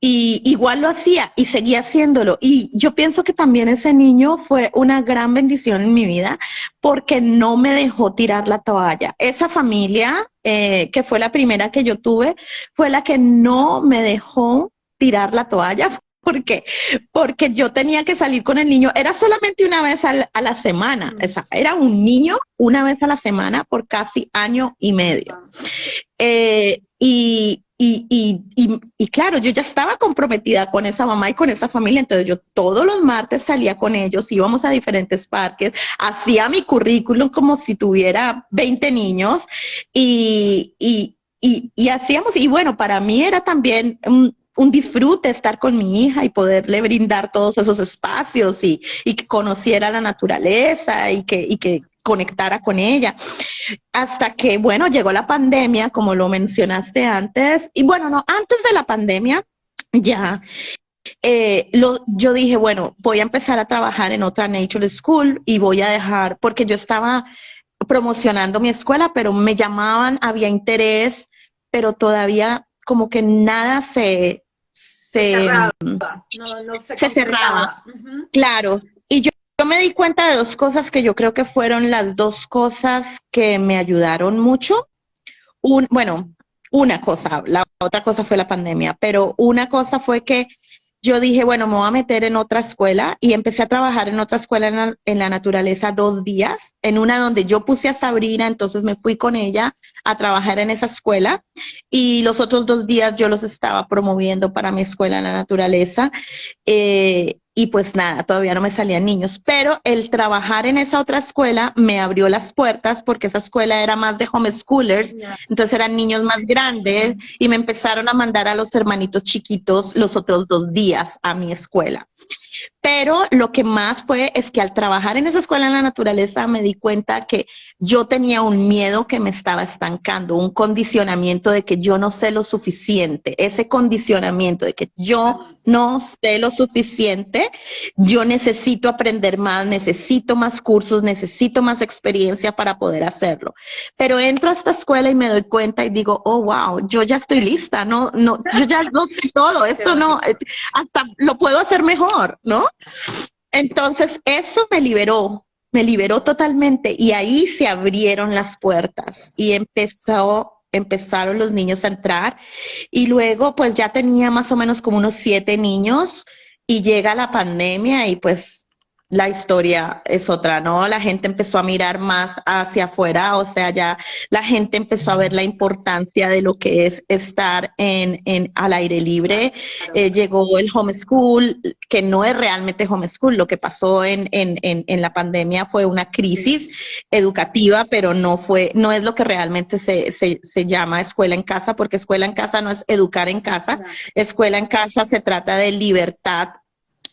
y igual lo hacía y seguía haciéndolo. Y yo pienso que también ese niño fue una gran bendición en mi vida porque no me dejó tirar la toalla. Esa familia, que fue la primera que yo tuve, fue la que no me dejó tirar la toalla. ¿Por qué? Porque yo tenía que salir con el niño, era solamente una vez a la semana, era un niño una vez a la semana por casi 1 año y medio. Y claro, yo ya estaba comprometida con esa mamá y con esa familia, entonces yo todos los martes salía con ellos, íbamos a diferentes parques, hacía mi currículum como si tuviera 20 niños y hacíamos, y bueno, para mí era también un disfrute estar con mi hija y poderle brindar todos esos espacios y que conociera la naturaleza y que conectara con ella. Hasta que, bueno, llegó la pandemia, como lo mencionaste antes, y bueno, no, antes de la pandemia ya yo dije, bueno, voy a empezar a trabajar en otra Nature School y voy a dejar, porque yo estaba promocionando mi escuela, pero me llamaban, había interés, pero todavía como que nada Se se, cerraba, no se se cerraba. concretaba. Ujú. Claro, y yo me di cuenta de dos cosas que yo creo que fueron las dos cosas que me ayudaron mucho. Bueno, una cosa, la otra cosa fue la pandemia, pero una cosa fue que yo dije, bueno, me voy a meter en otra escuela y empecé a trabajar en otra escuela en la naturaleza 2 días, en una donde yo puse a Sabrina, entonces me fui con ella a trabajar en esa escuela y los otros 2 días yo los estaba promoviendo para mi escuela en la naturaleza. Y pues nada, todavía no me salían niños, pero el trabajar en esa otra escuela me abrió las puertas porque esa escuela era más de homeschoolers, Ya. entonces eran niños más grandes y me empezaron a mandar a los hermanitos chiquitos los otros 2 días a mi escuela. Pero lo que más fue es que al trabajar en esa escuela en la naturaleza me di cuenta que yo tenía un miedo que me estaba estancando, un condicionamiento de que yo no sé lo suficiente, ese condicionamiento de que yo no sé lo suficiente, yo necesito aprender más, necesito más cursos, necesito más experiencia para poder hacerlo. Pero entro a esta escuela y me doy cuenta y digo, oh, wow, yo ya estoy lista, yo ya lo sé todo, Qué esto no, bonito. hasta lo puedo hacer mejor, ¿no? Entonces, eso me liberó totalmente y ahí se abrieron las puertas y empezaron los niños a entrar y luego pues ya tenía más o menos como unos 7 niños y llega la pandemia y pues la historia es otra, ¿no? La gente empezó a mirar más hacia afuera, o sea, ya la gente empezó a ver la importancia de lo que es estar al aire libre. Claro. Llegó el homeschool, que no es realmente homeschool, lo que pasó en la pandemia fue una crisis educativa, pero no es lo que realmente se llama escuela en casa, porque escuela en casa no es educar en casa, Ya. escuela en casa se trata de libertad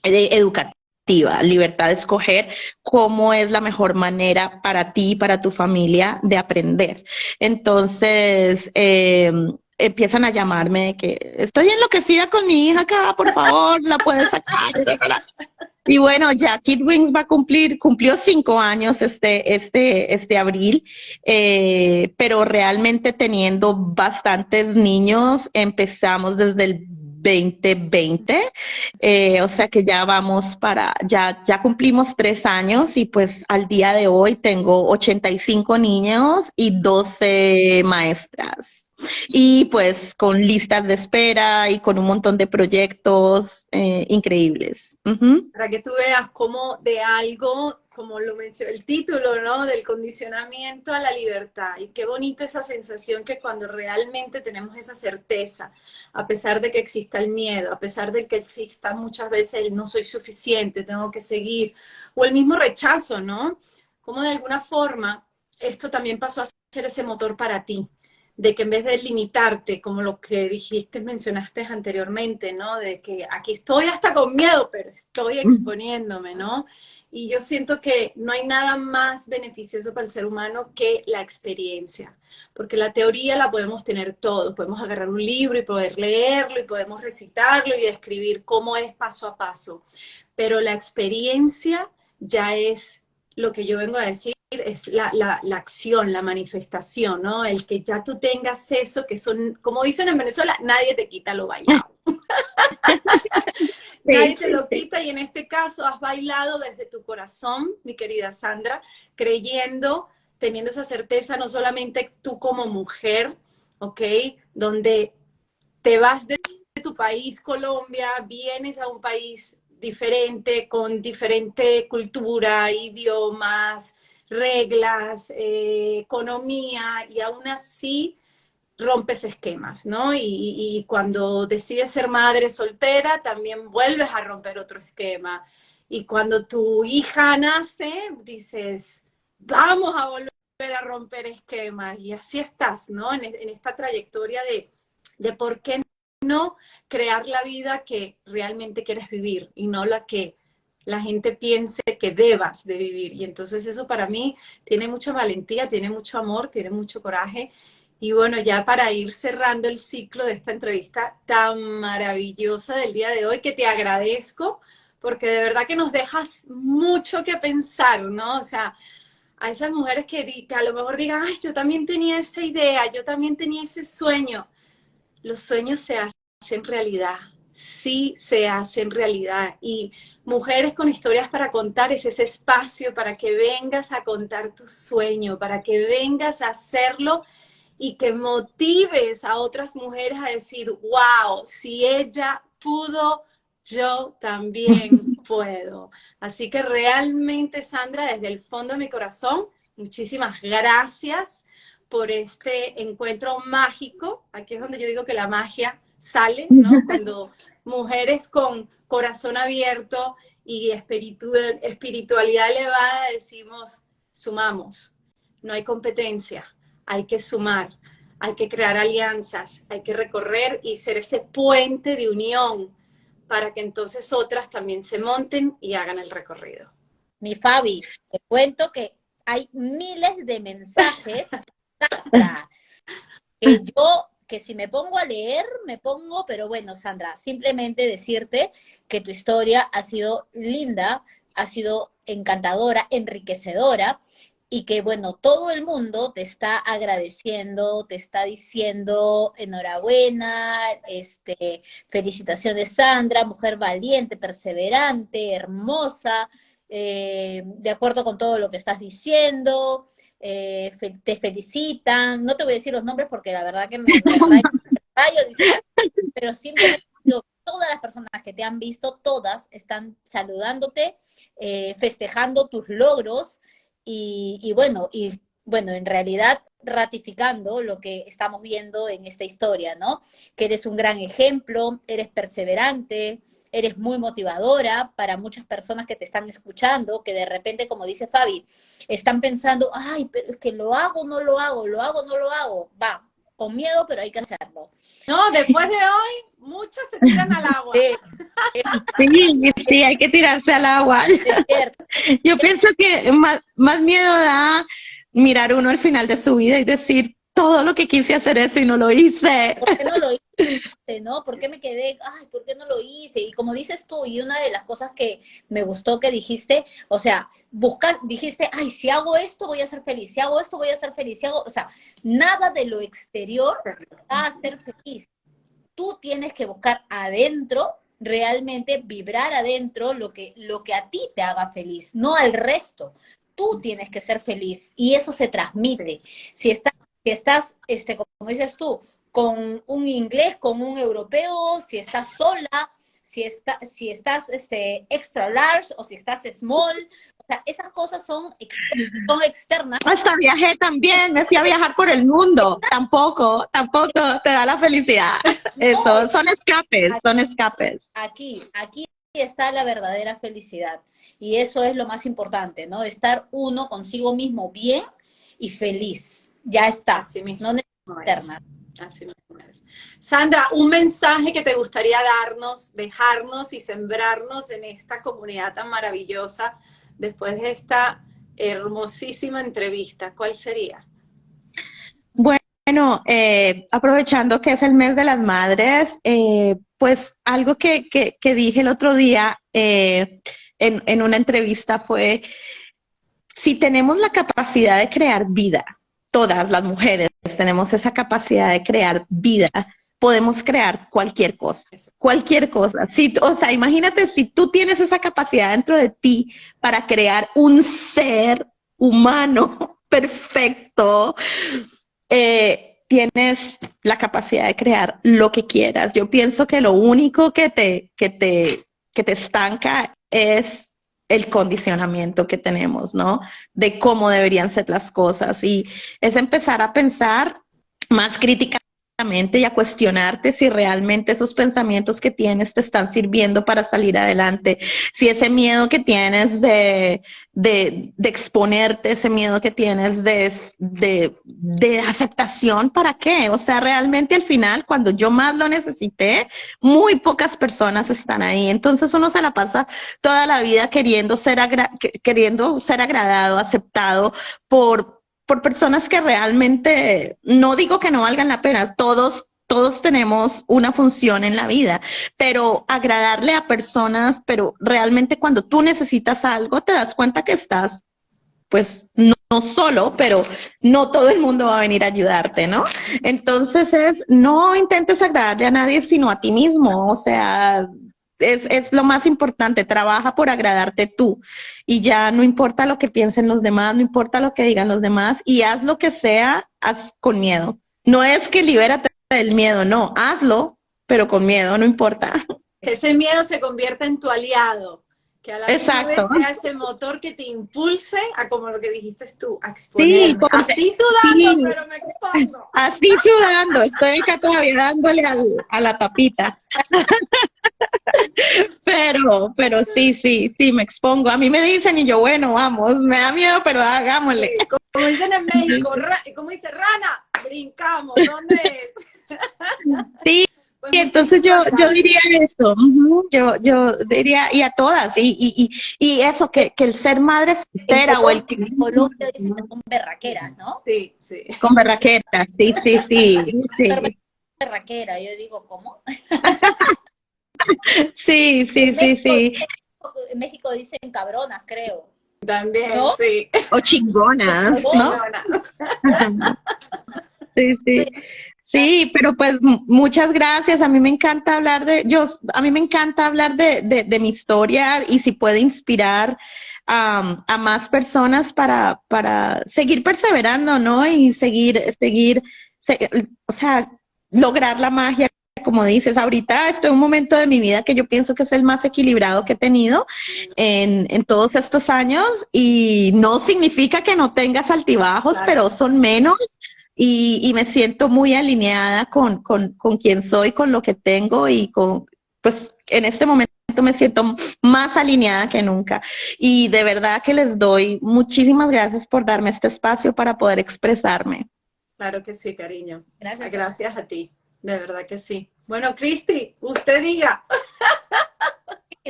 educativa, libertad de escoger cómo es la mejor manera para ti y para tu familia de aprender. Entonces, empiezan a llamarme de que estoy enloquecida con mi hija acá, por favor, la puedes sacar. Y bueno, ya Kid Wings cumplió 5 años este abril, pero realmente teniendo bastantes niños, empezamos desde el 2020, o sea que ya cumplimos 3 años y pues al día de hoy tengo 85 niños y 12 maestras. Y pues con listas de espera y con un montón de proyectos increíbles. Ujú. Para que tú veas cómo de algo, como lo mencionó el título, ¿no? Del condicionamiento a la libertad. Y qué bonita esa sensación que cuando realmente tenemos esa certeza, a pesar de que exista el miedo, a pesar de que exista muchas veces el no soy suficiente, tengo que seguir, o el mismo rechazo, ¿no? Como de alguna forma esto también pasó a ser ese motor para ti, de que en vez de limitarte, como lo que dijiste, mencionaste anteriormente, ¿no? De que aquí estoy hasta con miedo, pero estoy exponiéndome, ¿no? Y yo siento que no hay nada más beneficioso para el ser humano que la experiencia, porque la teoría la podemos tener todos, podemos agarrar un libro y poder leerlo y podemos recitarlo y describir cómo es paso a paso, pero la experiencia ya es lo que yo vengo a decir, es la acción, la manifestación, ¿no? El que ya tú tengas eso, que son, como dicen en Venezuela, nadie te quita lo bailado. Nadie Sí, te lo sí. quita y en este caso has bailado desde tu corazón, mi querida Sandra, creyendo, teniendo esa certeza, no solamente tú como mujer, ¿ok? Donde te vas de tu país, Colombia, vienes a un país diferente, con diferente cultura, idiomas, reglas, economía, y aún así rompes esquemas, ¿no? Y cuando decides ser madre soltera, también vuelves a romper otro esquema. Y cuando tu hija nace, dices, vamos a volver a romper esquemas. Y así estás, ¿no? En esta trayectoria de por qué no crear la vida que realmente quieres vivir y no la que la gente piense que debas de vivir. Y entonces eso para mí tiene mucha valentía, tiene mucho amor, tiene mucho coraje. Y bueno, ya para ir cerrando el ciclo de esta entrevista tan maravillosa del día de hoy, que te agradezco, porque de verdad que nos dejas mucho que pensar, ¿no? O sea, a esas mujeres que a lo mejor digan, ay, yo también tenía esa idea, yo también tenía ese sueño. Los sueños se hacen realidad, sí se hacen realidad. Y Mujeres con Historias para Contar es ese espacio para que vengas a contar tu sueño, para que vengas a hacerlo y que motives a otras mujeres a decir, wow, si ella pudo, yo también puedo. Así que realmente, Sandra, desde el fondo de mi corazón, muchísimas gracias por este encuentro mágico. Aquí es donde yo digo que la magia sale, ¿no? Cuando mujeres con corazón abierto y espiritualidad elevada decimos, sumamos, no hay competencia, hay que sumar, hay que crear alianzas, hay que recorrer y ser ese puente de unión para que entonces otras también se monten y hagan el recorrido. Mi Fabi, te cuento que hay miles de mensajes que si me pongo a leer, me pongo, pero bueno, Sandra, simplemente decirte que tu historia ha sido linda, ha sido encantadora, enriquecedora, y que bueno, todo el mundo te está agradeciendo, te está diciendo enhorabuena, felicitaciones Sandra, mujer valiente, perseverante, hermosa, de acuerdo con todo lo que estás diciendo, te felicitan, no te voy a decir los nombres porque la verdad que me rayo, pero simplemente todas las personas que te han visto, todas están saludándote, festejando tus logros y bueno, en realidad ratificando lo que estamos viendo en esta historia, ¿no? Que eres un gran ejemplo, eres perseverante, eres muy motivadora para muchas personas que te están escuchando, que de repente, como dice Fabi, están pensando, ay, pero es que lo hago, no lo hago, lo hago, no lo hago. Va, con miedo, pero hay que hacerlo. No, después de hoy, muchas se tiran al agua. Sí, hay que tirarse al agua. Yo pienso que más miedo da mirar uno al final de su vida y decir, todo lo que quise hacer eso y no lo hice. ¿Por qué no lo hice, no? ¿Por qué me quedé? Ay, ¿por qué no lo hice? Y como dices tú, y una de las cosas que me gustó que dijiste, o sea, dijiste, ay, si hago esto voy a ser feliz, si hago esto voy a ser feliz, o sea, nada de lo exterior va a ser feliz. Tú tienes que buscar adentro, realmente vibrar adentro lo que a ti te haga feliz, no al resto. Tú tienes que ser feliz y eso se transmite. Si estás, como dices tú, con un inglés, con un europeo, si estás sola, si estás extra large o si estás small, o sea, esas cosas son externas. Hasta viajé también, me fui a viajar por el mundo, tampoco te da la felicidad. Eso, son escapes. Aquí está la verdadera felicidad y eso es lo más importante, ¿no? Estar uno consigo mismo bien y feliz. Ya está, así mismo, no necesitas externa. Así mismo es. Sandra, un mensaje que te gustaría darnos, dejarnos y sembrarnos en esta comunidad tan maravillosa después de esta hermosísima entrevista, ¿cuál sería? Bueno, aprovechando que es el mes de las madres, pues algo que dije el otro día en una entrevista fue, si tenemos la capacidad de crear vida, todas las mujeres tenemos esa capacidad de crear vida, podemos crear cualquier cosa. O sea, imagínate si tú tienes esa capacidad dentro de ti para crear un ser humano perfecto, tienes la capacidad de crear lo que quieras. Yo pienso que lo único que te estanca es el condicionamiento que tenemos, ¿no? De cómo deberían ser las cosas. Y es empezar a pensar más críticamente y a cuestionarte si realmente esos pensamientos que tienes te están sirviendo para salir adelante, si ese miedo que tienes de exponerte, ese miedo que tienes de aceptación, ¿para qué? O sea, realmente al final, cuando yo más lo necesité, muy pocas personas están ahí, entonces uno se la pasa toda la vida queriendo ser agradado, aceptado por personas que realmente, no digo que no valgan la pena, todos tenemos una función en la vida, pero agradarle a personas, pero realmente cuando tú necesitas algo te das cuenta que estás, pues, no no solo, pero no todo el mundo va a venir a ayudarte, ¿no? Entonces no intentes agradarle a nadie, sino a ti mismo, o sea, es lo más importante, trabaja por agradarte tú y ya no importa lo que piensen los demás, no importa lo que digan los demás y haz lo que sea, haz con miedo. No es que libérate del miedo, no, hazlo, pero con miedo, no importa. Que ese miedo se convierta en tu aliado, que a la misma vez Exacto. sea ese motor que te impulse a, como lo que dijiste tú, a Sí, exponerme. Así sudando, sí, pero me expongo. así sudando, estoy acá todavía dándole a la tapita. Pero sí, me expongo. A mí me dicen y yo, bueno, vamos, me da miedo, pero hagámosle. Sí, como dicen en México, como dice Rana, brincamos, ¿dónde es? Sí, Pues y entonces yo muchísimas gracias. diría eso, yo diría, y a todas, y eso, que el ser madre En soltera o el que Colombia dicen que son berraqueras, ¿no? Sí, sí. con berraqueta, sí. Berraquera, yo digo, ¿cómo? Sí, sí, sí, sí. En México dicen cabronas, creo. También, ¿No? sí. O chingonas, ¿no? Chingona. Sí, sí. Sí, pero pues muchas gracias. A mí me encanta hablar a mí me encanta hablar de mi historia y si puede inspirar a más personas para seguir perseverando, ¿no? Y o sea, lograr la magia, como dices. Ahorita estoy en un momento de mi vida que yo pienso que es el más equilibrado que he tenido en todos estos años y no significa que no tengas altibajos, Claro. pero son menos. Y me siento muy alineada con quién soy, con lo que tengo y pues en este momento me siento más alineada que nunca. Y de verdad que les doy muchísimas gracias por darme este espacio para poder expresarme. Claro que sí, cariño. Gracias. Gracias a ti, de verdad que sí. Bueno, Cristi, usted diga.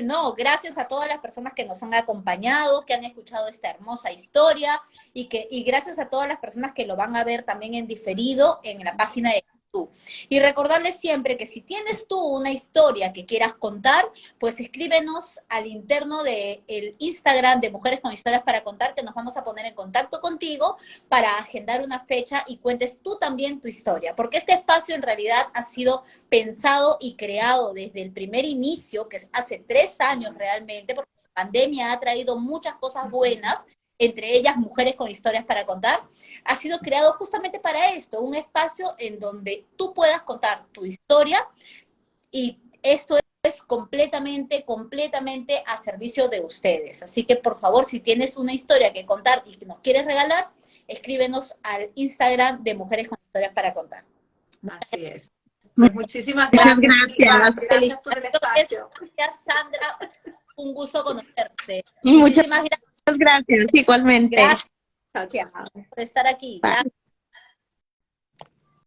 No, gracias a todas las personas que nos han acompañado, que han escuchado esta hermosa historia y gracias a todas las personas que lo van a ver también en diferido en la página de YouTube. Y recordarles siempre que si tienes tú una historia que quieras contar, pues escríbenos al interno del Instagram de Mujeres con Historias para Contar, que nos vamos a poner en contacto contigo para agendar una fecha y cuentes tú también tu historia, porque este espacio en realidad ha sido pensado y creado desde el primer inicio, que es hace 3 años realmente, porque la pandemia ha traído muchas cosas buenas, entre ellas Mujeres con Historias para Contar, ha sido creado justamente para esto, un espacio en donde tú puedas contar tu historia y esto es completamente a servicio de ustedes. Así que por favor, si tienes una historia que contar y que nos quieres regalar, escríbenos al Instagram de Mujeres con Historias para Contar. Así es. Pues muchísimas Muchas gracias. gracias. Gracias por el espacio. Gracias, Sandra. Un gusto conocerte. Muchas Muchísimas gracias, igualmente. gracias Chao, chao. por estar aquí. Bye.